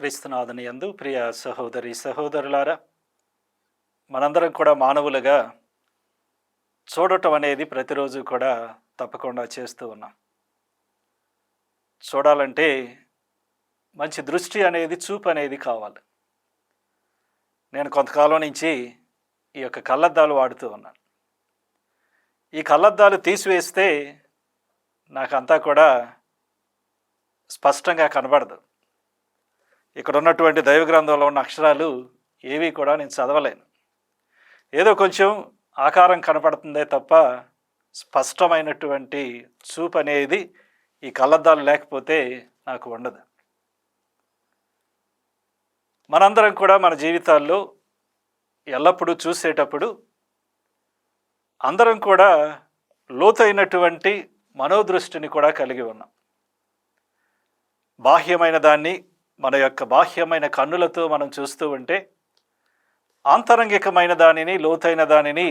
క్రీస్తునాథుని యందు ప్రియ సహోదరి సహోదరులారా, మనందరం కూడా మానవులుగా చూడటం అనేది ప్రతిరోజు కూడా తప్పకుండా చేస్తూ ఉన్నాం. చూడాలంటే మంచి దృష్టి అనేది, చూపు అనేది కావాలి. నేను కొంతకాలం నుంచి ఈ యొక్క కళ్ళద్దాలు వాడుతూ ఉన్నాను. ఈ కళ్ళద్దాలు తీసివేస్తే నాకంతా కూడా స్పష్టంగా కనబడదు. ఇక్కడ ఉన్నటువంటి దైవ గ్రంథంలో ఉన్న అక్షరాలు ఏవి కూడా నేను చదవలేను. ఏదో కొంచెం ఆకారం కనపడుతుందే తప్ప స్పష్టమైనటువంటి చూపు అనేది ఈ కళ్ళద్దాలు లేకపోతే నాకు ఉండదు. మనందరం కూడా మన జీవితాల్లో ఎల్లప్పుడూ చూసేటప్పుడు అందరం కూడా లోతైనటువంటి మనోదృష్టిని కూడా కలిగి ఉన్నాం. బాహ్యమైన దాన్ని మన యొక్క బాహ్యమైన కన్నులతో మనం చూస్తూ ఉంటే, ఆంతరంగికమైన దానిని, లోతైన దానిని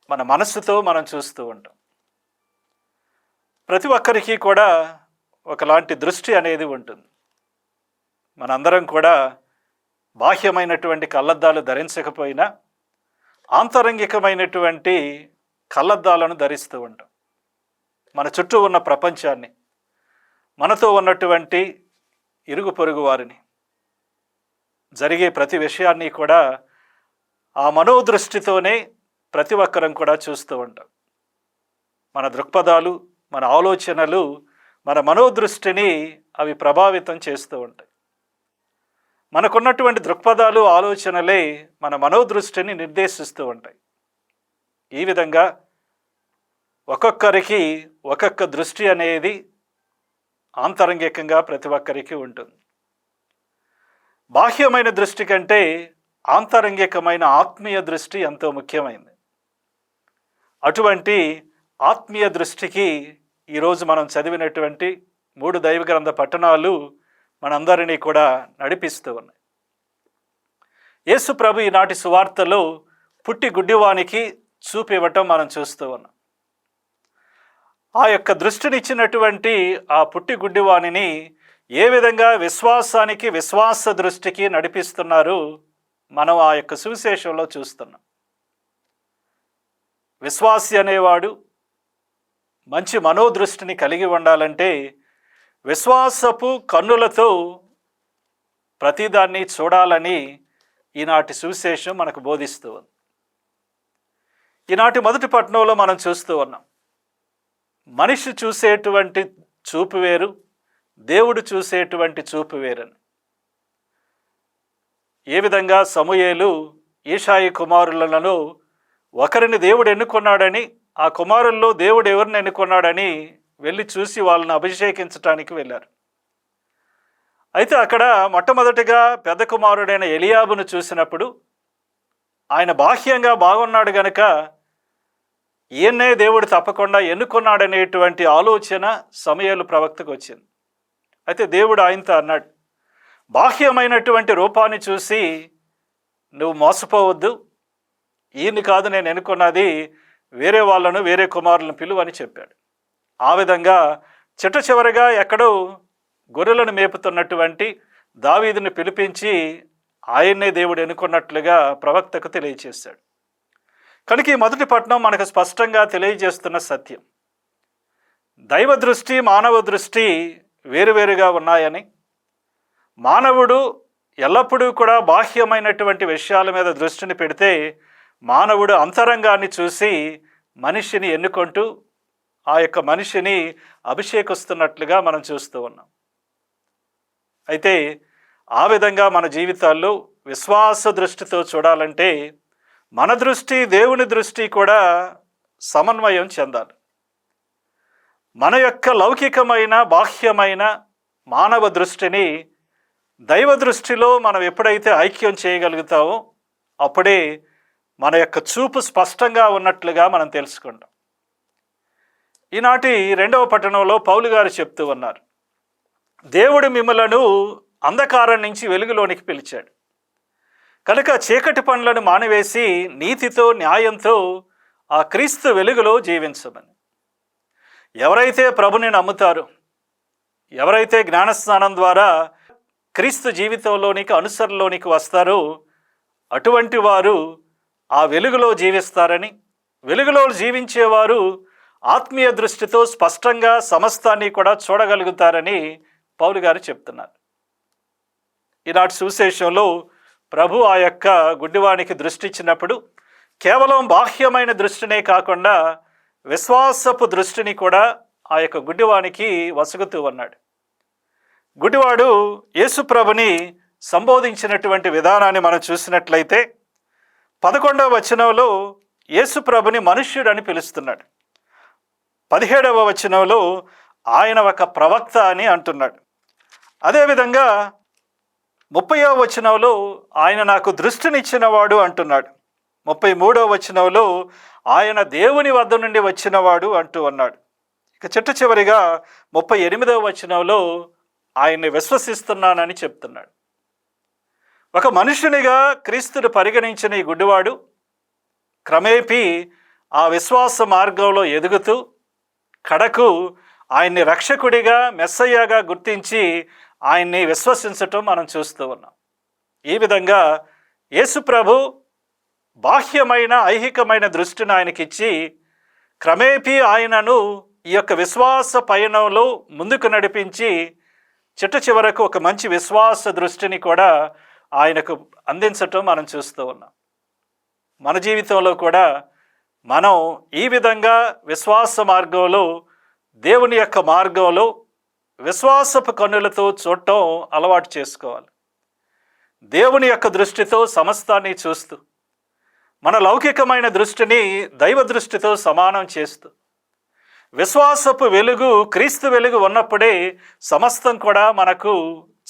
మన మనస్సుతో మనం చూస్తూ ఉంటాం. ప్రతి ఒక్కరికి కూడా ఒకలాంటి దృష్టి అనేది ఉంటుంది. మనందరం కూడా బాహ్యమైనటువంటి కళ్ళద్దాలు ధరించకపోయినా ఆంతరంగికమైనటువంటి కళ్ళద్దాలను ధరిస్తూ ఉంటాం. మన చుట్టూ ఉన్న ప్రపంచాన్ని, మనతో ఉన్నటువంటి ఇరుగు పొరుగు వారిని, జరిగే ప్రతి విషయాన్ని కూడా ఆ మనోదృష్టితోనే ప్రతి ఒక్కరం కూడా చూస్తూ ఉంటాం. మన దృక్పథాలు, మన ఆలోచనలు, మన మనోదృష్టిని అవి ప్రభావితం చేస్తూ ఉంటాయి. మనకున్నటువంటి దృక్పథాలు, ఆలోచనలే మన మనోదృష్టిని నిర్దేశిస్తూ ఉంటాయి. ఈ విధంగా ఒక్కొక్కరికి ఒక్కొక్క దృష్టి అనేది ఆంతరంగికంగా ప్రతి ఒక్కరికి ఉంటుంది. బాహ్యమైన దృష్టి కంటే ఆంతరంగికమైన ఆత్మీయ దృష్టి ఎంతో ముఖ్యమైనది. అటువంటి ఆత్మీయ దృష్టికి ఈరోజు మనం చదివినటువంటి 3 దైవ గ్రంథ పట్టణాలు మనందరినీ కూడా నడిపిస్తూ ఉన్నాయి. యేసు ప్రభు ఈనాటి సువార్తలో పుట్టి గుడ్డివానికి చూపివ్వటం మనం చూస్తూ ఉన్నాం. ఆ యొక్క దృష్టినిచ్చినటువంటి ఆ పుట్టి గుడ్డివానిని ఏ విధంగా విశ్వాసానికి, విశ్వాస దృష్టికి నడిపిస్తున్నారు మనం ఆ యొక్క సువిశేషంలో చూస్తున్నాం. విశ్వాసి అనేవాడు మంచి మనోదృష్టిని కలిగి ఉండాలంటే విశ్వాసపు కన్నులతో ప్రతిదాన్ని చూడాలని ఈనాటి సువిశేషం మనకు బోధిస్తూ ఉంది. ఈనాటి మొదటి పట్టణంలో మనం చూస్తూ ఉన్నాం. మనిషి చూసేటువంటి చూపు వేరు, దేవుడు చూసేటువంటి చూపు వేరని. ఏ విధంగా సమూయేలు ఈషాయి కుమారులలో ఒకరిని దేవుడు ఎన్నుకున్నాడని, ఆ కుమారుల్లో దేవుడు ఎవరిని ఎన్నుకున్నాడని వెళ్ళి చూసి వాళ్ళని అభిషేకించటానికి వెళ్ళారు. అయితే అక్కడ మొట్టమొదటిగా పెద్ద కుమారుడైన ఎలియాబును చూసినప్పుడు ఆయన బాహ్యంగా బాగున్నాడు గనుక ఈయన్నే దేవుడు తప్పకుండా ఎన్నుకున్నాడనేటువంటి ఆలోచన సమూయేలు ప్రవక్తకు వచ్చింది. అయితే దేవుడు ఆయనతో అన్నాడు, బాహ్యమైనటువంటి రూపాన్ని చూసి నువ్వు మోసపోవద్దు, ఈయన్ని కాదు నేను ఎన్నుకున్నది, వేరే వాళ్ళను, వేరే కుమారులను పిలువని చెప్పాడు. ఆ విధంగా చిట్ట చివరిగా ఎక్కడో గొర్రెలను మేపుతున్నటువంటి దావీదుని పిలిపించి ఆయన్నే దేవుడు ఎన్నుకున్నట్లుగా ప్రవక్తకు తెలియచేశాడు. కనుక ఈ మొదటి పట్టణం మనకు స్పష్టంగా తెలియజేస్తున్న సత్యం, దైవ దృష్టి, మానవ దృష్టి వేరువేరుగా ఉన్నాయని. మానవుడు ఎల్లప్పుడూ కూడా బాహ్యమైనటువంటి విషయాల మీద దృష్టిని పెడితే మానవుడు అంతరంగాన్ని చూసి మనిషిని ఎన్నుకుంటూ ఆ యొక్క మనిషిని అభిషేకిస్తున్నట్లుగా మనం చూస్తూ ఉన్నాం. అయితే ఆ విధంగా మన జీవితాల్లో విశ్వాస దృష్టితో చూడాలంటే మన దృష్టి, దేవుని దృష్టి కూడా సమన్వయం చెందాలి. మన యొక్క లౌకికమైన, బాహ్యమైన మానవ దృష్టిని దైవ దృష్టిలో మనం ఎప్పుడైతే ఐక్యం చేయగలుగుతామో అప్పుడే మన యొక్క చూపు స్పష్టంగా ఉన్నట్లుగా మనం తెలుసుకుంటాం. ఈనాటి 2వ పట్టణంలో పౌలు గారు చెప్తూ ఉన్నారు, దేవుడు మిమ్మలను అంధకారం నుంచి వెలుగులోనికి పిలిచాడు కనుక చీకటి పనులను మానివేసి నీతితో, న్యాయంతో ఆ క్రీస్తు వెలుగులో జీవించమని. ఎవరైతే ప్రభుని నమ్ముతారో, ఎవరైతే జ్ఞానస్నానం ద్వారా క్రీస్తు జీవితంలోనికి అనుసరణలోనికి వస్తారో అటువంటి వారు ఆ వెలుగులో జీవిస్తారని, వెలుగులో జీవించేవారు ఆత్మీయ దృష్టితో స్పష్టంగా సమస్తాన్ని కూడా చూడగలుగుతారని పౌలు గారు చెప్తున్నారు. ఈనాటి సువిశేషంలో ప్రభు ఆ యొక్క గుడ్డివానికి దృష్టి ఇచ్చినప్పుడు కేవలం బాహ్యమైన దృష్టినే కాకుండా విశ్వాసపు దృష్టిని కూడా ఆ యొక్క గుడ్డివానికి వసగుతూ ఉన్నాడు. గుడ్డివాడు యేసు ప్రభుని సంబోధించినటువంటి విధానాన్ని మనం చూసినట్లయితే 11వ వచనంలో యేసు ప్రభుని మనుష్యుడని పిలుస్తున్నాడు. 17వ వచనంలో ఆయన ఒక ప్రవక్త అని అంటున్నాడు. అదేవిధంగా 30వ వచనంలో ఆయన నాకు దృష్టినిచ్చినవాడు అంటున్నాడు. 33వ వచనంలో ఆయన దేవుని వద్ద నుండి వచ్చినవాడు అంటూ ఉన్నాడు. ఇక చిట్ట చివరిగా 38వ వచనంలో ఆయన్ని విశ్వసిస్తున్నానని చెప్తున్నాడు. ఒక మనుషునిగా క్రీస్తుని పరిగణించిన ఈ గుడ్డివాడు క్రమేపీ ఆ విశ్వాస మార్గంలో ఎదుగుతూ కడకు ఆయన్ని రక్షకుడిగా మెస్సయ్యగా గుర్తించి ఆయన్ని విశ్వసించటం మనం చూస్తూ ఉన్నాం. ఈ విధంగా యేసు ప్రభు బాహ్యమైన ఐహికమైన దృష్టిని ఆయనకిచ్చి క్రమేపీ ఆయనను ఈ యొక్క విశ్వాస పయనంలో ముందుకు నడిపించి చిట్ట చివరకు ఒక మంచి విశ్వాస దృష్టిని కూడా ఆయనకు అందించటం మనం చూస్తూ ఉన్నాం. మన జీవితంలో కూడా మనం ఈ విధంగా విశ్వాస మార్గంలో, దేవుని యొక్క మార్గంలో విశ్వాసపు కన్నులతో చూడటం అలవాటు చేసుకోవాలి. దేవుని యొక్క దృష్టితో సమస్తాన్ని చూస్తూ, మన లౌకికమైన దృష్టిని దైవ దృష్టితో సమానం చేస్తూ, విశ్వాసపు వెలుగు క్రీస్తు వెలుగు ఉన్నప్పుడే సమస్తం కూడా మనకు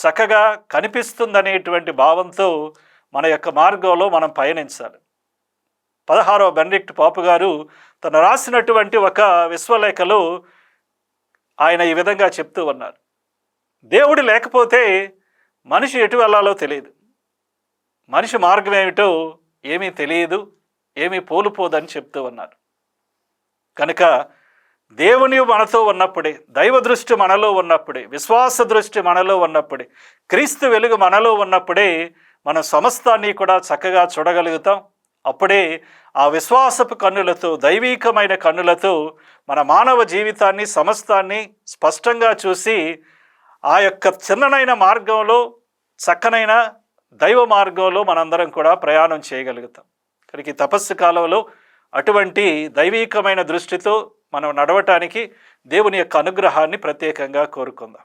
చక్కగా కనిపిస్తుందనేటువంటి భావంతో మన యొక్క మార్గంలో మనం పయనించాలి. 16వ బెనడిక్ట్ పాపు గారు తను రాసినటువంటి ఒక విశ్వలేఖలో ఆయన ఈ విధంగా చెప్తూ ఉన్నారు. దేవుడు లేకపోతే మనిషి ఎటు వెళ్ళాలో తెలియదు, మనిషి మార్గం ఏమిటో ఏమీ తెలియదు, ఏమీ పోలుపోదని చెప్తూ ఉన్నారు. కనుక దేవుని మనతో ఉన్నప్పుడే, దైవ దృష్టి మనలో ఉన్నప్పుడే, విశ్వాస దృష్టి మనలో ఉన్నప్పుడే, క్రీస్తు వెలుగు మనలో ఉన్నప్పుడే మనం సమస్తాన్ని కూడా చక్కగా చూడగలుగుతాం. అప్పుడే ఆ విశ్వాసపు కన్నులతో, దైవీకమైన కన్నులతో మన మానవ జీవితాన్ని సమస్తాన్ని స్పష్టంగా చూసి ఆ యొక్క చిన్ననైన మార్గంలో, చక్కనైన దైవ మార్గంలో మనందరం కూడా ప్రయాణం చేయగలుగుతాం. కనుక ఈ తపస్సు కాలంలో అటువంటి దైవీకమైన దృష్టితో మనం నడవటానికి దేవుని యొక్క అనుగ్రహాన్ని ప్రత్యేకంగా కోరుకుందాం.